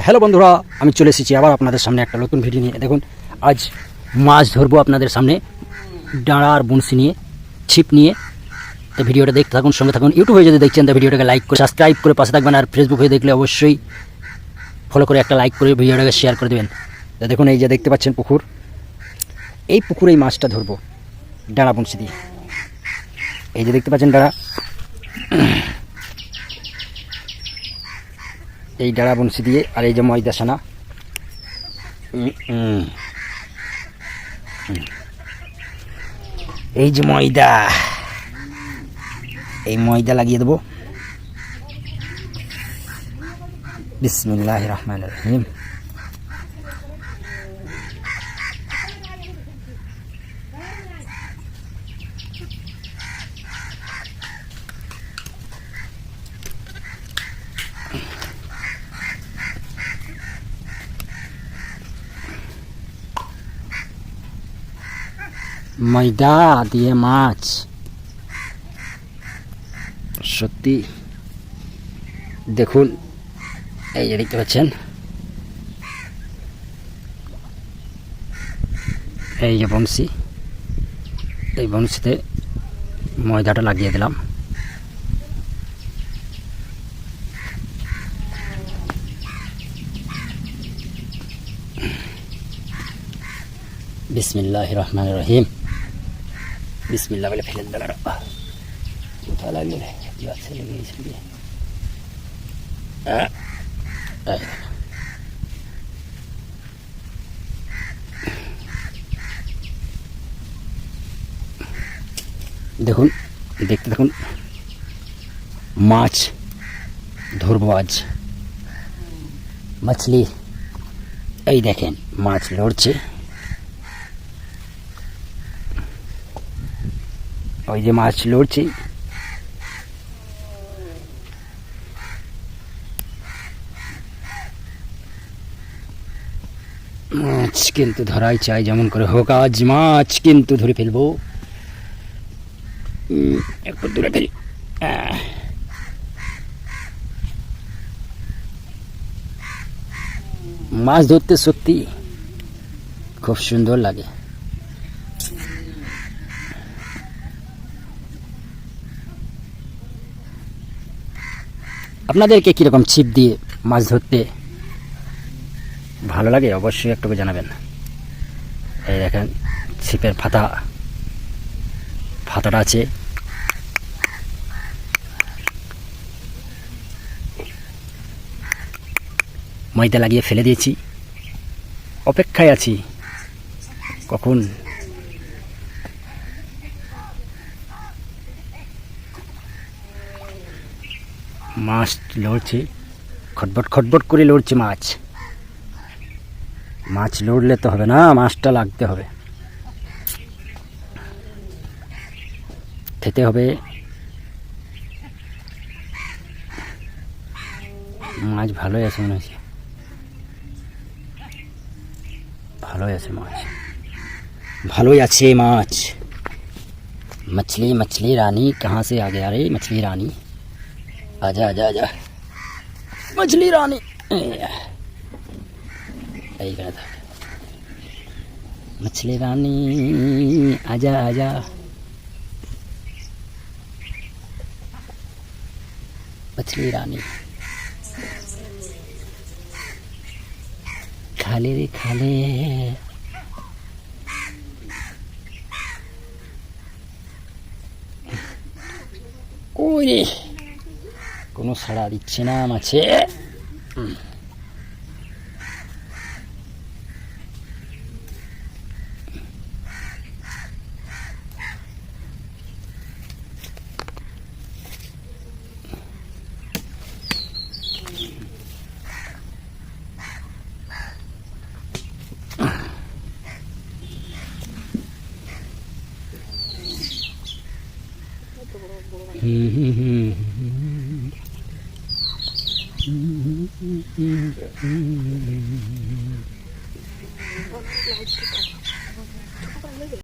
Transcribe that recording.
Hello বন্ধুরা, আমি চলে এসেছি আবার আপনাদের সামনে একটা নতুন ভিডিও নিয়ে। দেখুন আজ মাছ ধরবো আপনাদের সামনে, ডাঁড়া আর বনশি নিয়ে, ছিপ নিয়ে। তো ভিডিওটা দেখতে থাকুন, সঙ্গে থাকুন। ইউটিউব হয়ে যদি দেখছেন তো ভিডিওটাকে লাইক করে সাবস্ক্রাইব করে পাশে থাকবেন, আর ফেসবুক হয়ে দেখলে অবশ্যই ফলো করে একটা লাইক করে ভিডিওটাকে শেয়ার করে দেবেন। তো দেখুন এই যে দেখতে পাচ্ছেন পুকুর, এই পুকুরে এই মাছটা ধরবো ডাঁড়া বনশি দিয়ে। এই যে দেখতে পাচ্ছেন ডাঁড়া, এই ডাঁড়া বনশি দিয়ে, আর এই যে ময়দা সানা, এই যে ময়দা, এই ময়দা লাগিয়ে দেবো। বিসমিল্লাহির রহমানির রহিম। ময়দা দিয়ে মাছ সত্যি দেখুন, এই যে দেখতে পাচ্ছেন, এই যে বংশী, এই বংশীতে ময়দাটা লাগিয়ে দিলাম। বিসমিল্লাহির রহমানির রহিম। বিসমিল্লাহ বলে ফেলে দিলাম। কোথায় লাগলো রে? গাছে লেগেছিল। দেখুন, দেখতে দেখুন, মাছ ধরবো আজ। মাছলি এই দেখেন, মাছ লড়ছে। ওই যে মাছ লড়ছে, মাছ কিন্তু ধরাই চাই, যেমন করে হোক আজ মাছ কিন্তু ধরে ফেলবো। একটু দূরে ফেলি। মাছ ধরতে সত্যি খুব সুন্দর লাগে। আপনাদেরকে কীরকম ছিপ দিয়ে মাছ ধরতে ভালো লাগে অবশ্যই একটু জানাবেন। এই দেখেন ছিপের ফাতাটা আছে। ময়দা লাগিয়ে ফেলে দিয়েছি, অপেক্ষায় আছি কখন মাছ লড়ছে। খটবট খটবট করে লড়ছে মাছ। মাছ লড়লে তো হবে না, মাছটা লাগতে হবে, খেতে হবে। মাছ ভালোই আছে মনে হচ্ছে, ভালোই আছে মাছ, ভালোই আছে মাছ। मछली मछली रानी कहाँ से आ गया रे? मछली रानी आजा आजा आजा, मछली रानी। मछली रानी आजा आजा, मछली रानी खाले रे खाले। ওরে কোনো সাড়া দিচ্ছে না মাছে।